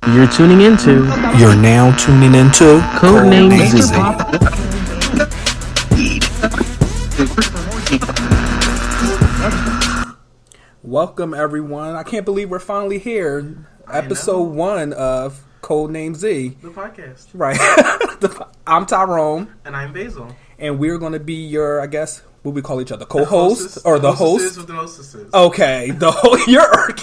You're tuning into. You're now tuning into CodenameZ. Welcome, everyone. I can't believe we're finally here. Episode 1 of CodenameZ. The podcast. Right. I'm Tyrone. And I'm Basil. And we're going to be your, I guess, what we call each other? Co-host? Or the host? With the hostesses. Okay. You're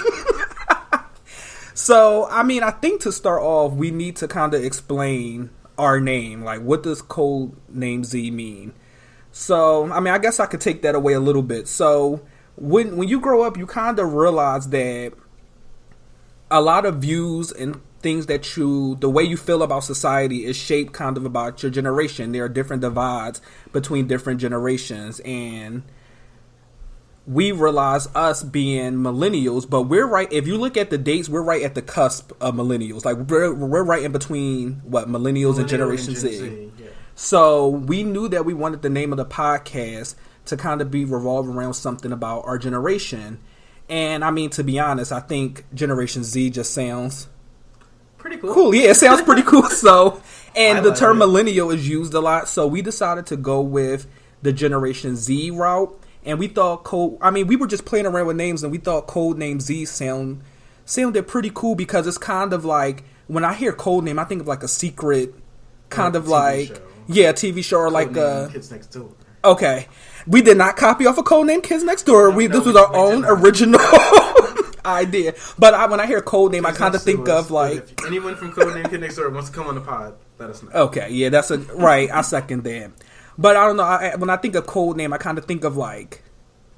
So, I think to start off, we need to kind of explain our name. Like, what does CodenameZ mean? So, I guess I could take that away a little bit. So, when you grow up, you kind of realize that a lot of views and things the way you feel about society is shaped kind of about your generation. There are different divides between different generations, and we realize us being millennials, but we're right. If you look at the dates, we're right at the cusp of millennials. Like we're right in between millennials and Generation Z. Yeah. So we knew that we wanted the name of the podcast to kind of be revolved around something about our generation. And to be honest, I think Generation Z just sounds pretty cool. Cool, yeah, it sounds pretty cool. So, and the term it. millennial is used a lot. So we decided to go with the Generation Z route. And we thought we were just playing around with names, and we thought CodenameZ sounded pretty cool because it's kind of like, when I hear Codename, I think of like a secret kind of like, TV show or like Kids Next Door. Okay. We did not copy off a Codename Kids Next Door. This was our own original idea. But when I hear Codename, I kind of think of like, if anyone from Codename Kids Next Door wants to come on the pod, let us know. Okay, yeah, that's right. I second that. But I don't know. When I think of code name, I kind of think of like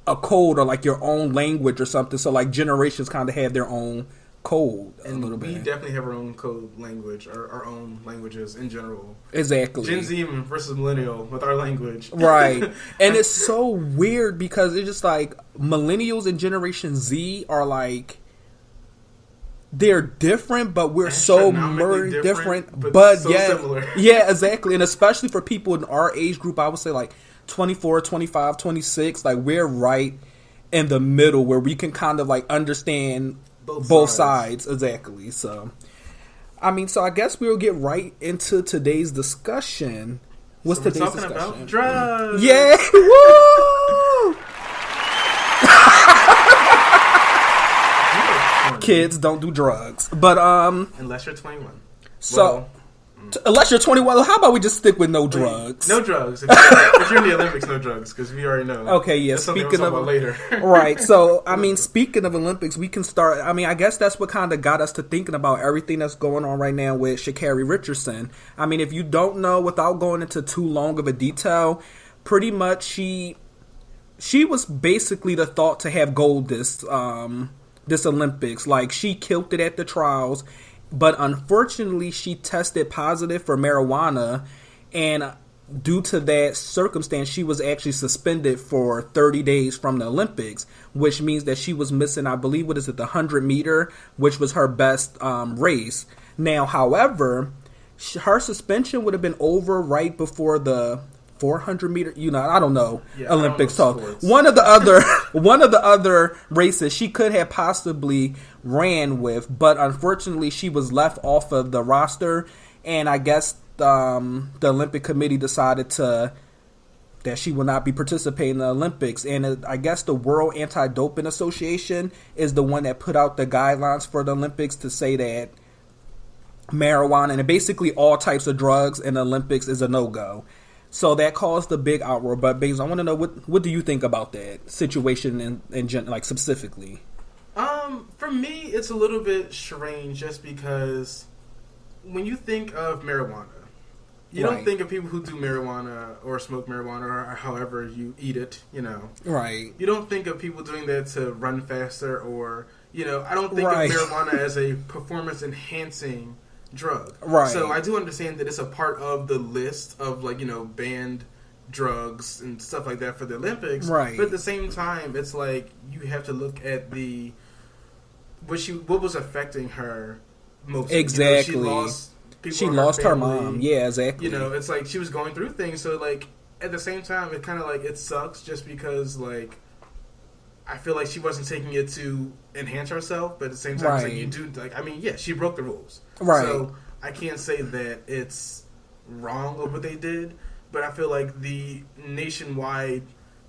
a code or like your own language or something. So like generations kind of have their own code a little bit. We definitely have our own code language, or our own languages in general. Exactly. Gen Z versus millennial with our language. Right. And it's so weird because it's just like millennials and Generation Z are like, they're different, but we're so different, but so yeah, similar. Yeah, exactly. And especially for people in our age group, I would say like 24, 25, 26, like we're right in the middle where we can kind of like understand both sides. Exactly. So, so I guess we'll get right into today's discussion. What's today's discussion? About drugs. Yeah. Woo! Kids don't do drugs, but unless you're 21. So, unless you're 21, how about we just stick with no drugs? No drugs. If you're in the Olympics, no drugs, because we already know. Okay, yeah. That's speaking of later, right? So, speaking of Olympics, we can start. I guess that's what kind of got us to thinking about everything that's going on right now with Sha'Carri Richardson. If you don't know, without going into too long of a detail, pretty much she was basically the thought to have gold this Olympics. Like, she killed it at the trials, but unfortunately she tested positive for marijuana, and due to that circumstance she was actually suspended for 30 days from the Olympics, which means that she was missing, I believe, the 100 meter, which was her best race. Now, however, her suspension would have been over right before the 400 meter, I don't know, Olympics talk. One of the other races she could have possibly ran with, but unfortunately she was left off of the roster, and I guess the Olympic Committee decided that she will not be participating in the Olympics, and I guess the World Anti-Doping Association is the one that put out the guidelines for the Olympics to say that marijuana and basically all types of drugs in the Olympics is a no-go. So that caused a big outroar. But Baze, I want to know what do you think about that situation and like specifically? For me, it's a little bit strange just because when you think of marijuana, you don't think of people who do marijuana or smoke marijuana or however you eat it, Right. You don't think of people doing that to run faster or, I don't think of marijuana as a performance enhancing drug. Right. So I do understand that it's a part of the list of banned drugs and stuff like that for the Olympics. Right. But at the same time, it's like you have to look at what was affecting her most. Exactly. She lost her mom. Yeah, exactly. It's like she was going through things. So like at the same time, it kind of like it sucks just because like I feel like she wasn't taking it to enhance herself, but at the same time, it's like you do like. I mean, yeah, she broke the rules, right? So I can't say that it's wrong of what they did, but I feel like the nationwide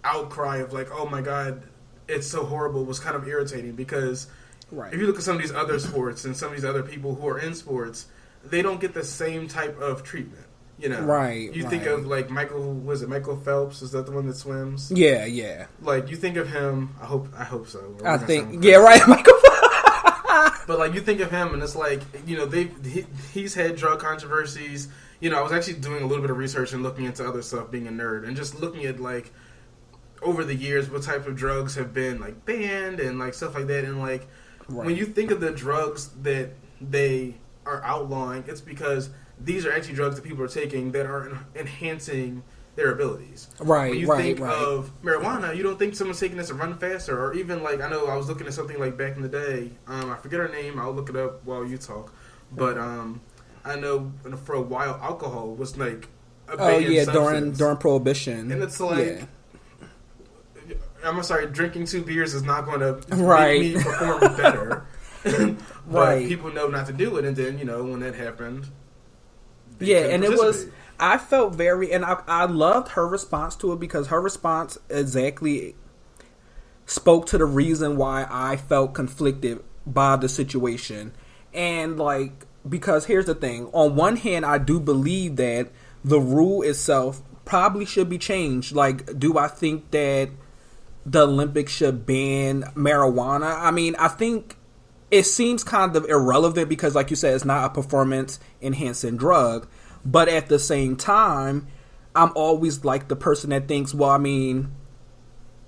outcry of like, oh my god, it's so horrible was kind of irritating because if you look at some of these other sports and some of these other people who are in sports, they don't get the same type of treatment. You know, You think of like Michael Phelps? Is that the one that swims? Yeah, yeah. Like you think of him. I hope so. I think Michael. But like you think of him, and it's like he's had drug controversies. You know, I was actually doing a little bit of research and looking into other stuff, being a nerd, and just looking at like over the years what type of drugs have been like banned and like stuff like that. And like when you think of the drugs that they are outlawing, it's because these are actually drugs that people are taking that are enhancing their abilities. Right, when you think of marijuana, you don't think someone's taking this to run faster, or even like I know I was looking at something like back in the day. I forget her name. I'll look it up while you talk. But I know for a while alcohol was like a banned substance. during Prohibition, and it's like I'm sorry, drinking 2 beers is not going to make me perform better. But people know not to do it, and then when that happened. And it was. I felt and I loved her response to it because her response exactly spoke to the reason why I felt conflicted by the situation. And like, because here's the thing. On one hand, I do believe that the rule itself probably should be changed. Like, do I think that the Olympics should ban marijuana? I mean, I think it seems kind of irrelevant because, like you said, it's not a performance-enhancing drug. But at the same time, I'm always like the person that thinks, well, I mean,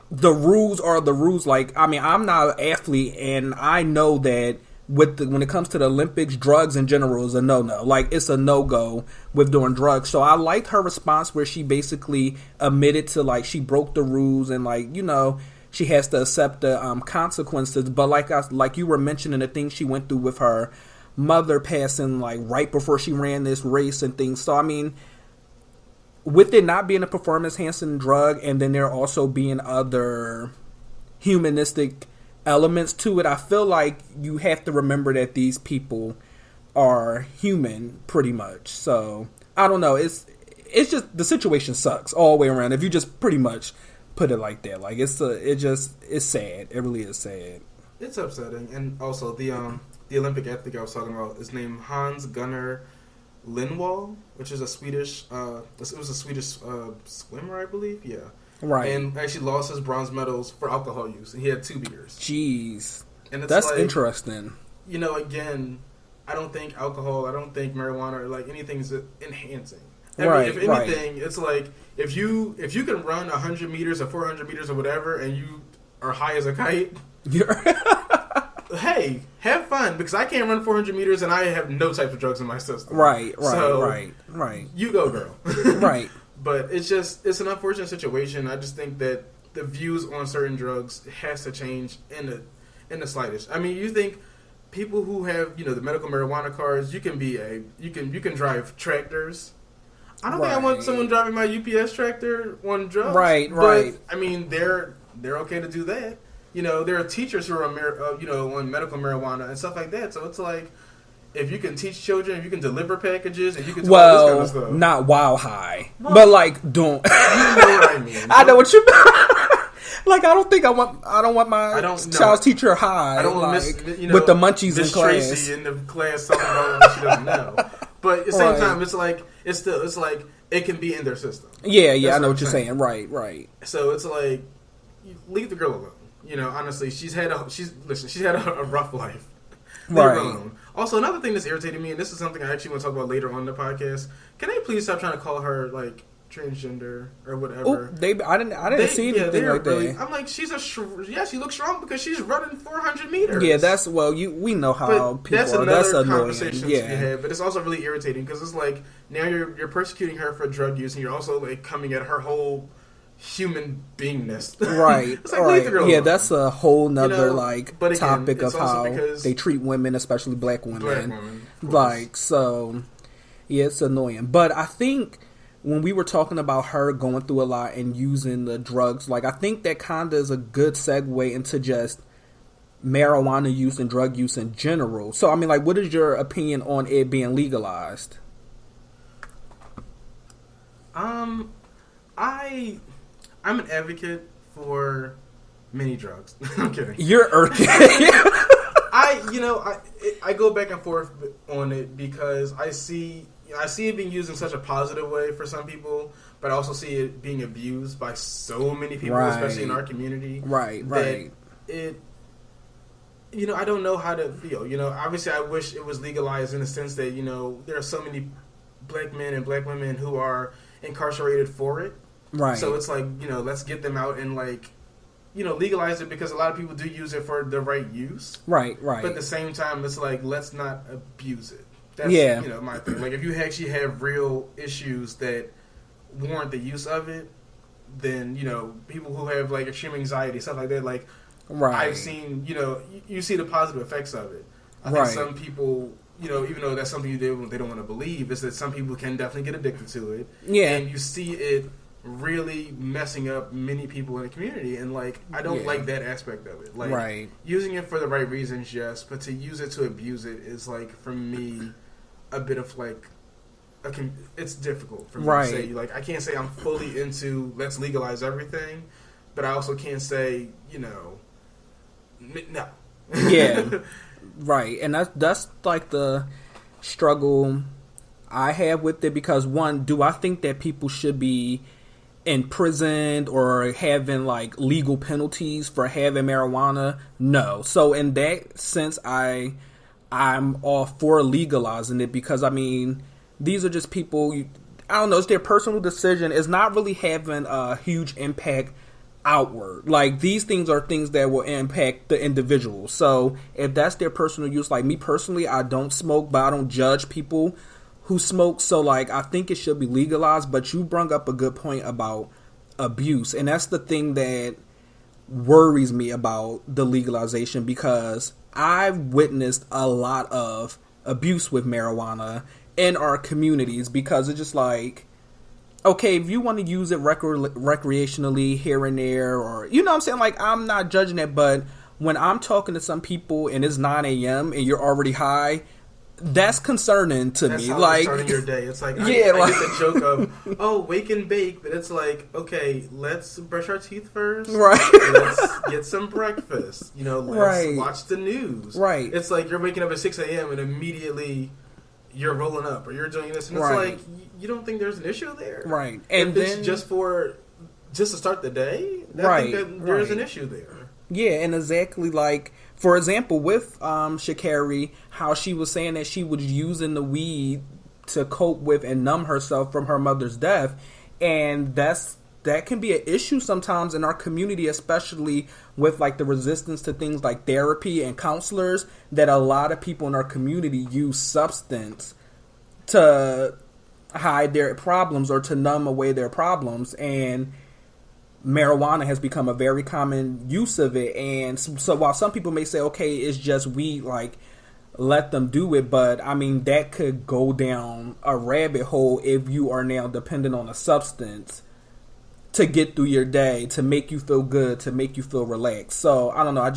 the rules are the rules. Like, I mean, I'm not an athlete, and I know that when it comes to the Olympics, drugs in general is a no-no. Like, it's a no-go with doing drugs. So I liked her response where she basically admitted to, like, she broke the rules and, like, she has to accept the consequences. But like you were mentioning, the things she went through with her mother passing like right before she ran this race and things. So I mean, with it not being a performance enhancing drug and then there also being other humanistic elements to it, I feel like you have to remember that these people are human pretty much. So I don't know, it's just the situation sucks all the way around if you just pretty much put it like that. Like it's sad. It really is sad. It's upsetting. And also the Olympic athlete I was talking about is named Hans Gunnar Lindwall, which is a Swedish. It was a Swedish swimmer, I believe. Yeah, right. And actually lost his bronze medals for alcohol use, and he had 2 beers. Jeez, and that's like, interesting. Again, I don't think alcohol, I don't think marijuana, or like anything's enhancing. If anything, it's like if you can run 100 meters or 400 meters or whatever, and you are high as a kite. Hey, have fun, because I can't run 400 meters and I have no type of drugs in my system. Right. You go, girl. Right. But it's an unfortunate situation. I just think that the views on certain drugs has to change in the slightest. I mean, you think people who have, the medical marijuana cards, you can drive tractors. I don't think I want someone driving my UPS tractor on drugs. Right. I mean, they're okay to do that. There are teachers who are on medical marijuana and stuff like that. So it's like, if you can teach children, if you can deliver packages, if you can do all this kind of stuff. Not while high, but like don't. You know what I mean? I know what you mean. Like I don't want my child's teacher high. I don't want with the munchies in class. Tracy in the class talking about what she doesn't know. But at the same time, it's like it can be in their system. Yeah, I know what you're saying. Right. So it's like, leave the girl alone. Honestly, she's had a rough life. Right. Also, another thing that's irritating me, and this is something I actually want to talk about later on in the podcast. Can they please stop trying to call her like transgender or whatever? I didn't see anything like that. I'm like, she looks strong because she's running 400 meters. Yeah, we know how people that's are. That's another conversation to be had. But it's also really irritating because it's like now you're persecuting her for drug use, and you're also like coming at her whole human beingness. Right. It's like, leave the girl alone. That's a whole nother topic of how they treat women, especially black women. Like, so it's annoying. But I think when we were talking about her going through a lot and using the drugs, like I think that kind of is a good segue into just marijuana use and drug use in general. So I mean, like, what is your opinion on it being legalized? I'm an advocate for many drugs. I'm kidding. You're irking. I go back and forth on it because I see it being used in such a positive way for some people, but I also see it being abused by so many people, especially in our community. Right. I don't know how to feel. Obviously I wish it was legalized in the sense that, there are so many black men and black women who are incarcerated for it. Right. So it's like, let's get them out and legalize it, because a lot of people do use it for the right use. Right. But at the same time, it's like, let's not abuse it. That's, my thing. Like, if you actually have real issues that warrant the use of it, then, people who have, like, extreme anxiety, stuff like that, like, I've seen, you see the positive effects of it. I think some people, even though that's something they don't want to believe, is that some people can definitely get addicted to it. Yeah. And you see it really messing up many people in the community, and like I don't like that aspect of it. Like using it for the right reasons, yes, but to use it to abuse it is like, for me, a bit of like it's difficult for me to say. Like, I can't say I'm fully into let's legalize everything, but I also can't say no. Yeah. Right. And that's like the struggle I have with it, because one, do I think that people should be imprisoned or having like legal penalties for having marijuana? No. So in that sense, I'm all for legalizing it, because I mean, these are just people, I don't know, it's their personal decision. It's not really having a huge impact outward. Like, these things are things that will impact the individual. So if that's their personal use, like me personally, I don't smoke, but I don't judge people who smoke. So like, I think it should be legalized. But you brought up a good point about abuse, and that's the thing that worries me about the legalization, because I've witnessed a lot of abuse with marijuana in our communities, because it's just like, okay, if you want to use it recreationally here and there, or, you know what I'm saying? Like, I'm not judging it, but when I'm talking to some people and it's 9 a.m. and you're already high, that's concerning to me. How like, starting your day. It's like, I get the joke of, oh, wake and bake, but it's like, okay, let's brush our teeth first. Right. Let's get some breakfast. Let's watch the news. Right. It's like you're waking up at 6 a.m. and immediately you're rolling up, or you're doing this, and it's like, you don't think there's an issue there, right? And if then, it's just to start the day, I think that there's an issue there. Yeah, and exactly, like, for example, with Sha'Carri, how she was saying that she was using the weed to cope with and numb herself from her mother's death, and that can be an issue sometimes in our community, especially with like the resistance to things like therapy and counselors, that a lot of people in our community use substance to hide their problems or to numb away their problems. And marijuana has become a very common use of it. And so while some people may say, okay, it's just weed, like, let them do it, but I mean, that could go down a rabbit hole if you are now dependent on a substance to get through your day, to make you feel good, to make you feel relaxed. So, I don't know,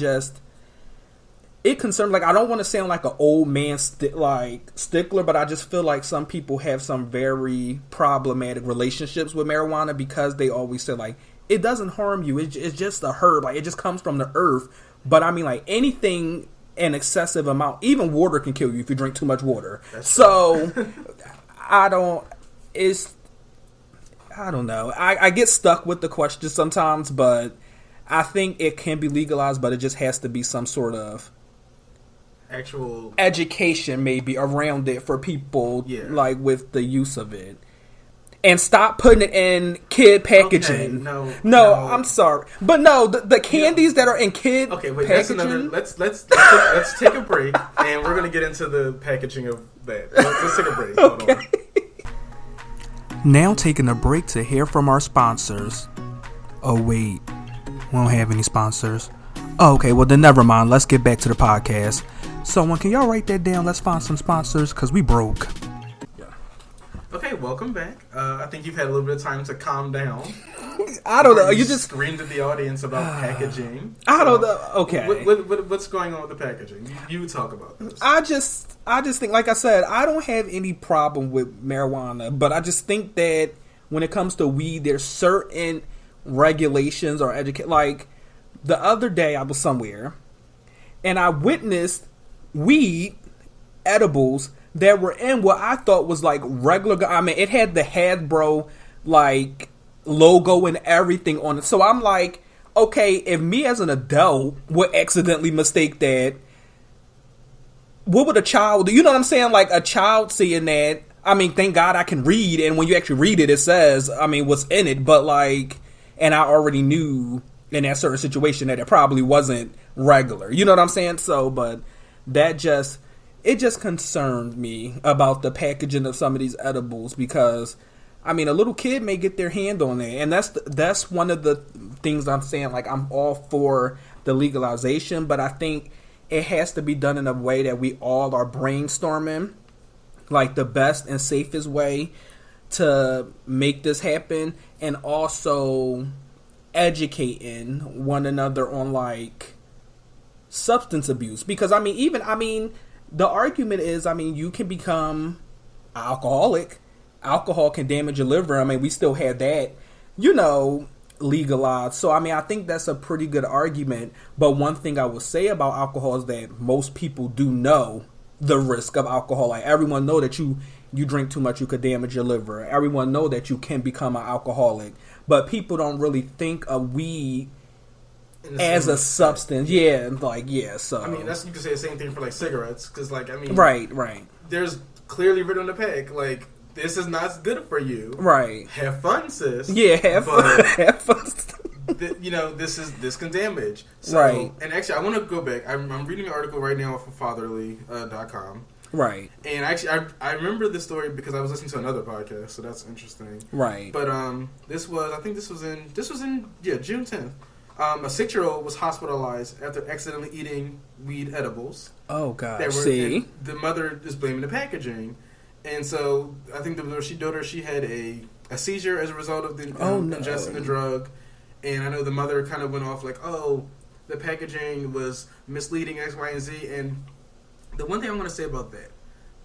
it concerns, like, I don't want to sound like an old man stickler, but I just feel like some people have some very problematic relationships with marijuana, because they always say, like, it doesn't harm you, it's just a herb, like, it just comes from the earth. But I mean, like, anything an excessive amount, even water can kill you if you drink too much water. So, I don't know. I get stuck with the question sometimes, but I think it can be legalized, but it just has to be some sort of actual education maybe around it for people, like, with the use of it. And stop putting it in kid packaging. Okay, no, I'm sorry, but no, the candies that are in kid packaging. That's another. Let's take a break, and we're gonna get into the packaging of that. Let's take a break. Okay. Hold on. Now taking a break to hear from our sponsors. Oh wait, we don't have any sponsors. Oh, okay, well then never mind. Let's get back to the podcast. Someone, can y'all write that down? Let's find some sponsors, because we broke. Okay, Okay, welcome back. I think you've had a little bit of time to calm down. I don't know. You just screamed at the audience about packaging. I don't know. Okay. What's going on with the packaging? You talk about this. I just think, like I said, I don't have any problem with marijuana, but I just think that when it comes to weed, there's certain regulations or like the other day I was somewhere and I witnessed weed edibles that were in what I thought was like regular. I mean, it had the Hasbro like logo and everything on it. So I'm like, okay, if me as an adult would accidentally mistake that, what would a child do? You know what I'm saying? Like a child seeing that. I mean, thank God I can read, and when you actually read it, it says, I mean, what's in it. But like, and I already knew in that certain situation that it probably wasn't regular. You know what I'm saying? So, but that just, it just concerned me about the packaging of some of these edibles because, I mean, a little kid may get their hand on it, and that's one of the things I'm saying. Like, I'm all for the legalization, but I think it has to be done in a way that we all are brainstorming, like the best and safest way to make this happen, and also educating one another on like substance abuse. Because I mean, the argument is, I mean, you can become alcoholic. Alcohol can damage your liver. I mean, we still had that, legalized. So, I mean, I think that's a pretty good argument. But one thing I will say about alcohol is that most people do know the risk of alcohol. Like, everyone know that you drink too much, you could damage your liver. Everyone know that you can become an alcoholic. But people don't really think of weed as a substance. Yeah, like, yeah, so. I mean, you can say the same thing for, like, cigarettes. Because, like, I mean. Right. There's clearly written on the pack, like, this is not good for you. Right. Have fun, sis. Yeah, have fun. Have fun. This can damage. So, right. And actually, I want to go back. I'm reading an article right now from fatherly.com. Right. And actually, I remember this story because I was listening to another podcast, so that's interesting. Right. But this was in June 10th. A 6-year-old was hospitalized after accidentally eating weed edibles. Oh gosh. See, the mother is blaming the packaging. And so, I think she had a seizure as a result of the ingesting the drug. And I know the mother kind of went off like, oh, the packaging was misleading, X, Y, and Z. And the one thing I want to say about that,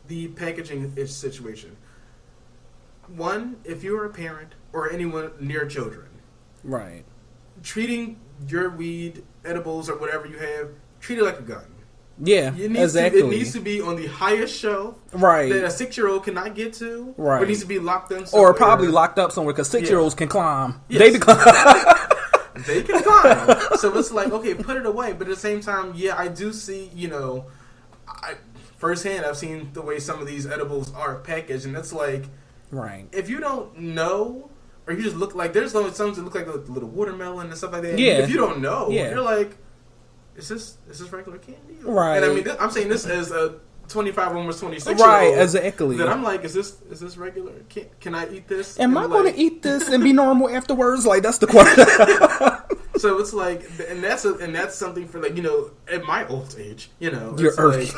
the packaging situation. One, if you're a parent or anyone near children. Right. Treating your weed, edibles, or whatever you have, treat it like a gun. Yeah, exactly. It needs to be on the highest shelf, right? That a 6-year-old cannot get to, right? Or it needs to be locked in somewhere. Or probably locked up somewhere because 6-year-olds can climb. Yes. They can climb. So it's like, okay, put it away. But at the same time, yeah, I do see, firsthand, I've seen the way some of these edibles are packaged, and it's like, right? If you don't know, or you just look like, there's some that look like a little watermelon and stuff like that. Yeah. If you don't know, you're like, Is this regular candy? Right. And I mean, I'm saying this as a 25, almost 26 right, year old. Exactly. That I'm like, is this regular? Can I eat this? Am I going to eat this and be normal afterwards? Like, that's the question. So it's like, and that's something for, like, at my old age, You're like,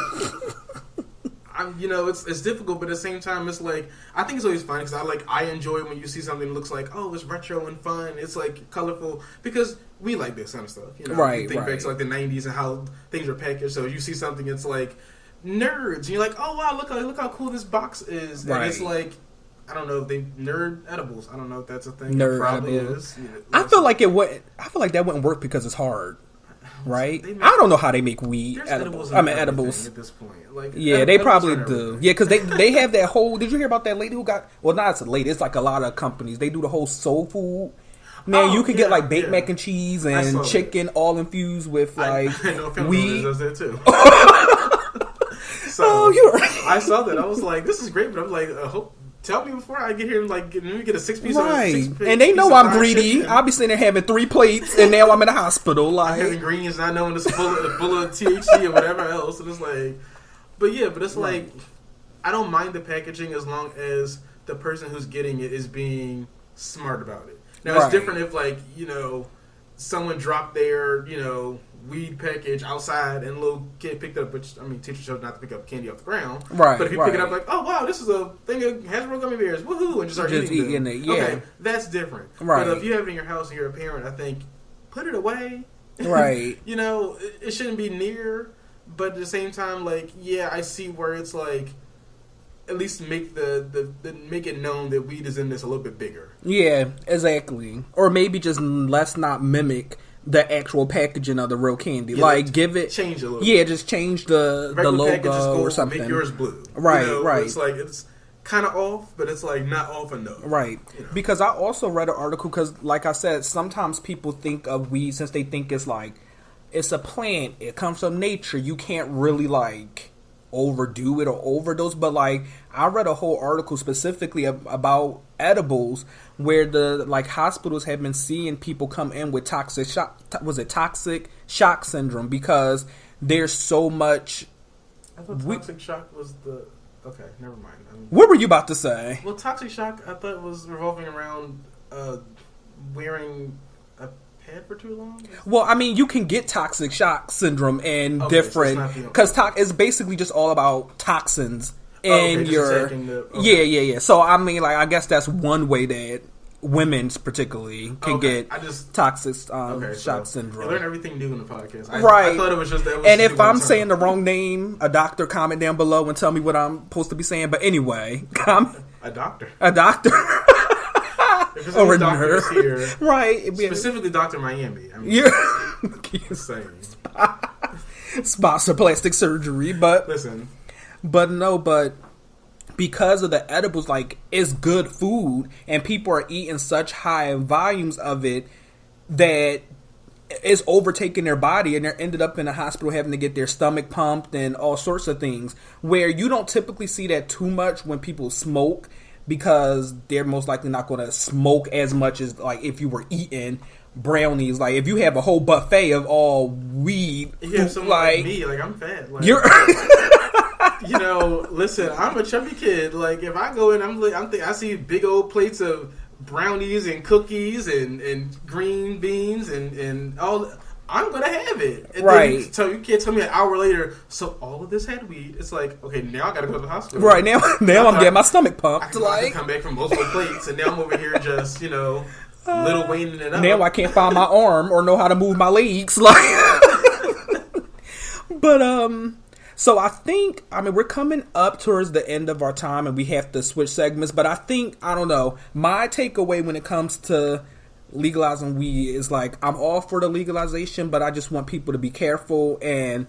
it's difficult, but at the same time, it's like, I think it's always fun because I enjoy when you see something that looks like, oh, it's retro and fun. It's like colorful because we like this kind of stuff. Right. You think back to like the 90s and how things were packaged. So you see something, it's like nerds, and you're like, oh wow, look how cool this box is. Right. And it's like, I don't know if they nerd edibles. I don't know if that's a thing. Nerd it probably edibles. is. I feel like that wouldn't work because it's hard. Right? I don't know how they make weed edibles. Edibles. At this point. Like, yeah, they probably do. Yeah, because they have that whole... Did you hear about that lady who got... Well, not it's a lady. It's like a lot of companies. They do the whole soul food. Man, you can get like baked mac and cheese and chicken all infused with like weed. Does that too. So, you're right. I saw that. I was like, this is great, but I'm like, tell me before I get here and like, let me get a 6-piece. Right. And they know I'm greedy. I'll be sitting there having 3 plates, and now I'm in the hospital. Like, ingredients not knowing it's full of THC or whatever else. And it's like, but it's like, I don't mind the packaging as long as the person who's getting it is being smart about it. Now it's different if like, someone dropped their, weed package outside and a little kid picked it up, which, I mean, teacher chose not to pick up candy off the ground. Right, but if you pick it up like, oh, wow, this is a thing of Hasbro gummy bears, woohoo, and just start eating them. it, yeah. Okay, that's different. Right. But if you have it in your house and you're a parent, I think, put it away. Right. You know, it shouldn't be near, but at the same time, like, yeah, I see where it's like, at least make make it known that weed is in this a little bit bigger. Yeah, exactly. Or maybe just let's not mimic the actual packaging of the real candy. Yeah, like, give it... Change a little Yeah, just change the logo or something. Make yours blue. Right, you know, right. It's like, it's kind of off, but it's like not off enough. Right. You know? Because I also read an article, because like I said, sometimes people think of weed since they think it's like, it's a plant, it comes from nature, you can't really like overdo it or overdose. But like, I read a whole article specifically about edibles where the like hospitals have been seeing people come in with toxic shock syndrome because there's so much. I thought toxic shock was the... Okay, never mind. What were you about to say? Well, toxic shock, I thought was revolving around wearing a pad for too long. Well, I mean, you can get toxic shock syndrome and different, because it's basically just all about toxins in your... Yeah. So, I mean, like, I guess that's one way that women particularly can get toxic shock syndrome. You learn everything new in the podcast. Right. I thought it was just... And if I'm saying the wrong name, a doctor, comment down below and tell me what I'm supposed to be saying. But anyway, a doctor. A doctor. If there's any doctors here, right? Specifically, Dr. Miami. I mean, yeah. Spots for plastic surgery, but listen, but because of the edibles, like, it's good food, and people are eating such high volumes of it that it's overtaking their body, and they're ended up in a hospital having to get their stomach pumped and all sorts of things. Where you don't typically see that too much when people smoke, because they're most likely not going to smoke as much as like if you were eating brownies. Like, if you have a whole buffet of all weed, like me, like, I'm fat. Like, you're you know, listen, I'm a chubby kid. Like, if I go in, I see big old plates of brownies and cookies and green beans and all. I'm gonna have it. And right. So you can't tell me an hour later, so all of this had weed. It's like, okay, now I gotta go to the hospital. Right, now I'm getting my stomach pumped. I can come back from multiple plates, and now I'm over here just, you know, Little Wayne it up. Now I can't find my arm or know how to move my legs. Like, but so I mean, we're coming up towards the end of our time, and we have to switch segments. But I don't know. My takeaway when it comes to legalizing weed is like, I'm all for the legalization, but I just want people to be careful and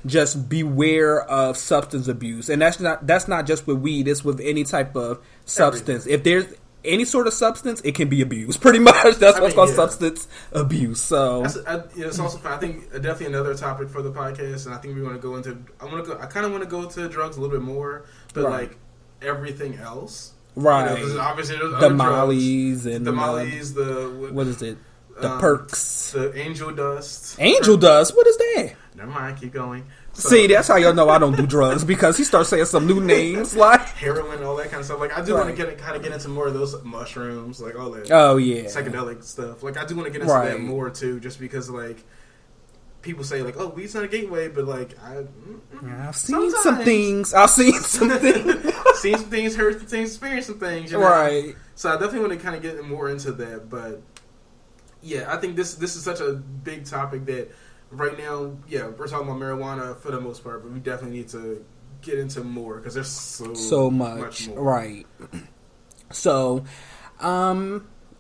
just beware of substance abuse. And that's not just with weed, it's with any type of substance. Everything. If there's any sort of substance, it can be abused. Pretty much, that's what's called substance abuse. So it's also fun. I think definitely another topic for the podcast, and I think we want to go into. I kind of want to go to drugs a little bit more, but like everything else. Right. You know, obviously there's the mollies drugs, and the mollies, what is it? The perks, the angel dust. Angel dust. What is that? Never mind. Keep going. So, see, that's how y'all know I don't do drugs, because he starts saying some new names like heroin, all that kind of stuff. Like, I do want to get into more of those mushrooms, like all that. Oh yeah, psychedelic stuff. Like, I do want to get into that more too, just because like people say like, oh, weed's not a gateway, but like I've seen some things. Seen some things, heard some things, experienced some things. You know? Right. So I definitely want to kind of get more into that, but yeah, I think this is such a big topic that. Right now, yeah, we're talking about marijuana for the most part, but we definitely need to get into more because there's so much more. Right. So,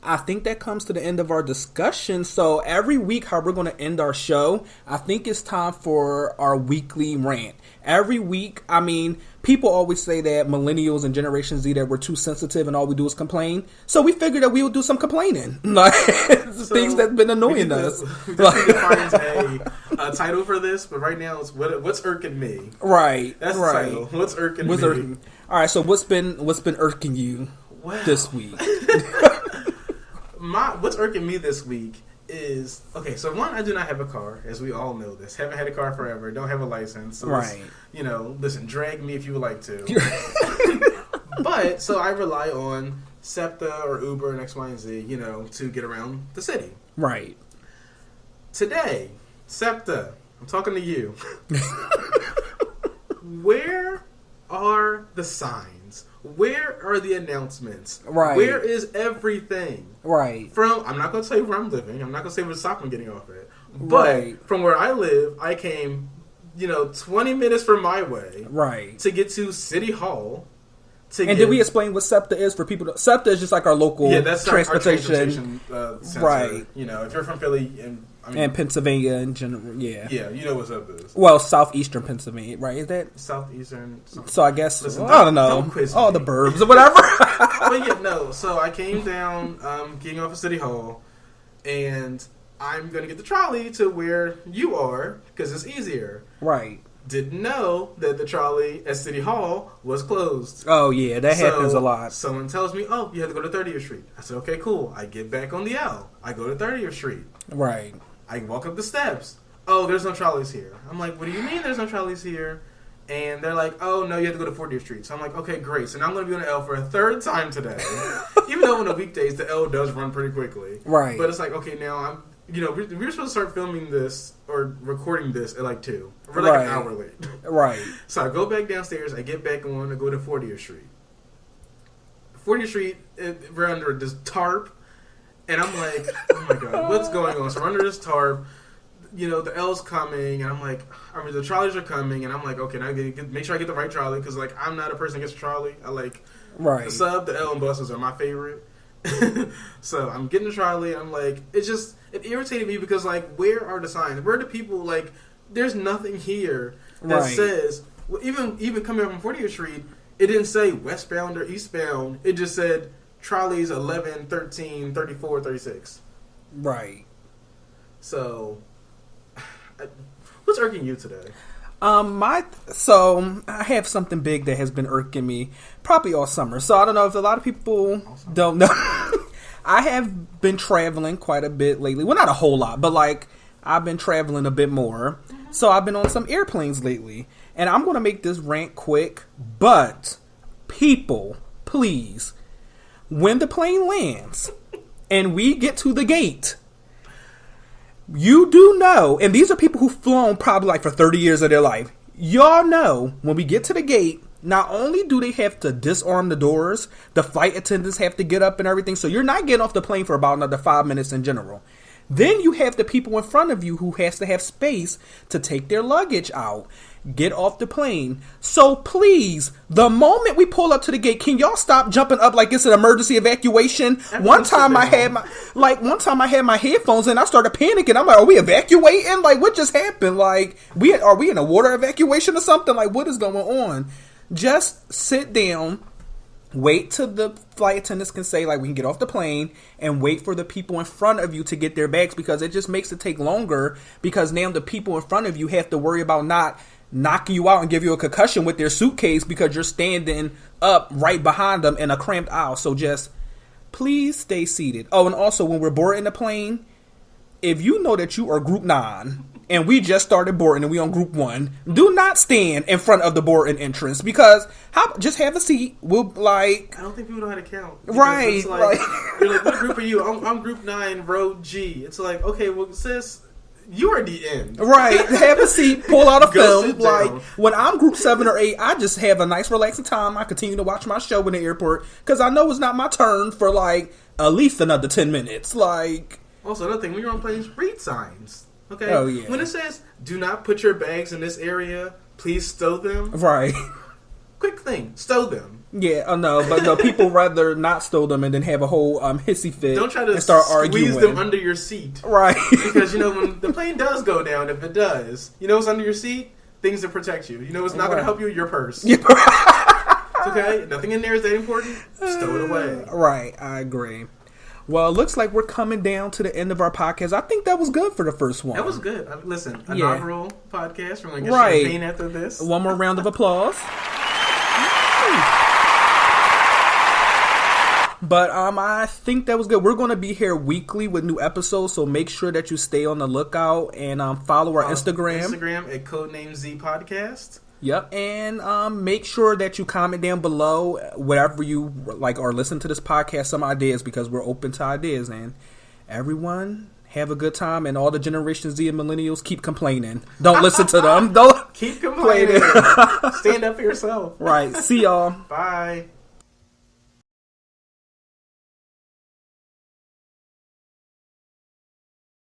I think that comes to the end of our discussion. So every week, how we're going to end our show, I think it's time for our weekly rant. Every week, I mean, people always say that millennials and Generation Z, that we're too sensitive and all we do is complain. So we figured that we would do some complaining. Like, things that have been annoying us. We definitely find a title for this, but right now it's what's irking me. Right. That's the title. What's irking me? All right, so what's been irking you this week? What's irking me this week is, okay, so one, I do not have a car, as we all know this. Haven't had a car forever, don't have a license. So right. You know, listen, drag me if you would like to. But, so I rely on SEPTA or Uber and X, Y, and Z, you know, to get around the city. Right. Today, SEPTA, I'm talking to you. Where are the signs? Where are the announcements? Right. Where is everything? Right. I'm not going to say where I'm living. I'm not going to say where the stop I'm getting off at. But Right. from where I live, I came, 20 minutes from my way. Right. To get to City Hall. Did we explain what SEPTA is for people? SEPTA is just like our local that's transportation. Our transportation center. Right. If you're from Philly and Pennsylvania in general, yeah. Yeah, you know what SEPTA is. Well, southeastern Pennsylvania, right? Is that southeastern? So I guess Listen, I don't know. Don't quiz all me. the burbs or whatever. But yeah, no. So I came down, getting off of City Hall, and I'm gonna get the trolley to where you are because it's easier. Right. Didn't know that the trolley at City Hall was closed. Oh yeah, that happens a lot. Someone tells me, "Oh, you have to go to 30th Street." I said, "Okay, cool." I get back on the L. I go to 30th Street. Right. I walk up the steps. Oh, there's no trolleys here. I'm like, "What do you mean there's no trolleys here?" And they're like, "Oh no, you have to go to 40th Street." So I'm like, "Okay, great." So now I'm going to be on the L for a third time today. Even though on the weekdays the L does run pretty quickly. Right. But it's like, okay, now I'm. We were supposed to start filming this or recording this at like 2. We're like an hour late. Right. So I go back downstairs. I get back on. I go to 40th Street. 40th Street, we're under this tarp. And I'm like, oh my God, what's going on? So we're under this tarp. The L's coming. And I'm like, the trolleys are coming. And I'm like, okay, now make sure I get the right trolley. Because, I'm not a person who gets a trolley. I like the sub, the L, and buses are my favorite. So I'm getting the trolley. I'm like, it irritated me because where are the signs? Where are the people? There's nothing here that says. Well, even coming up from 40th Street, it didn't say westbound or eastbound. It just said trolleys 11, 13, 34, 36. Right. So, what's irking you today? So I have something big that has been irking me probably all summer. So I don't know if a lot of people don't know. I have been traveling quite a bit lately. Well, not a whole lot, but I've been traveling a bit more. So I've been on some airplanes lately. And I'm going to make this rant quick, but people, please, when the plane lands and we get to the gate, you do know, and these are people who've flown probably for 30 years of their life. Y'all know when we get to the gate, not only do they have to disarm the doors, the flight attendants have to get up and everything. So you're not getting off the plane for about another 5 minutes in general. Then you have the people in front of you who has to have space to take their luggage out, get off the plane. So please, the moment we pull up to the gate, can y'all stop jumping up like it's an emergency evacuation? One time I had my headphones in, I started panicking. I'm like, are we evacuating? What just happened? Are we in a water evacuation or something? What is going on? Just sit down. Wait till the flight attendants can say, we can get off the plane, and wait for the people in front of you to get their bags, because it just makes it take longer, because now the people in front of you have to worry about not knocking you out and give you a concussion with their suitcase because you're standing up right behind them in a cramped aisle. So just please stay seated. Oh, and also when we're boarding the plane, if you know that you are group 9 and we just started boarding and we on group 1, do not stand in front of the boarding entrance, because just have a seat. We'll I don't think people know how to count. Right. You're like, what group are you? I'm group 9, row G. It's like, okay, well, sis, you are the end. Right. Have a seat, pull out a Go film. sit down. When I'm group 7 or 8, I just have a nice relaxing time. I continue to watch my show in the airport because I know it's not my turn for at least another 10 minutes. Also, another thing, when you're on planes, read signs. Okay? Oh, yeah. When it says, do not put your bags in this area, please stow them. Right. Quick thing, stow them. Yeah, no, but no, people rather not stow them and then have a whole hissy fit. Don't try to and start squeeze arguing. them under your seat. Right. Because, when the plane does go down, if it does, what's under your seat? Things that protect you. It's not going to help you, your purse. Yeah. It's okay. Nothing in there is that important. Stow it away. Right, I agree. Well, it looks like we're coming down to the end of our podcast. I think that was good for the first one. That was good. Listen, inaugural podcast. We're going to get champagne after this. One more round of applause. But I think that was good. We're going to be here weekly with new episodes, so make sure that you stay on the lookout and follow our Instagram. Instagram at CodenameZ Podcast. Yep, and make sure that you comment down below whatever you or listen to this podcast, some ideas, because we're open to ideas. And everyone, have a good time, and all the Generation Z and millennials keep complaining. Don't listen to them. Don't keep complaining. Stand up for yourself. Right. See y'all. Bye.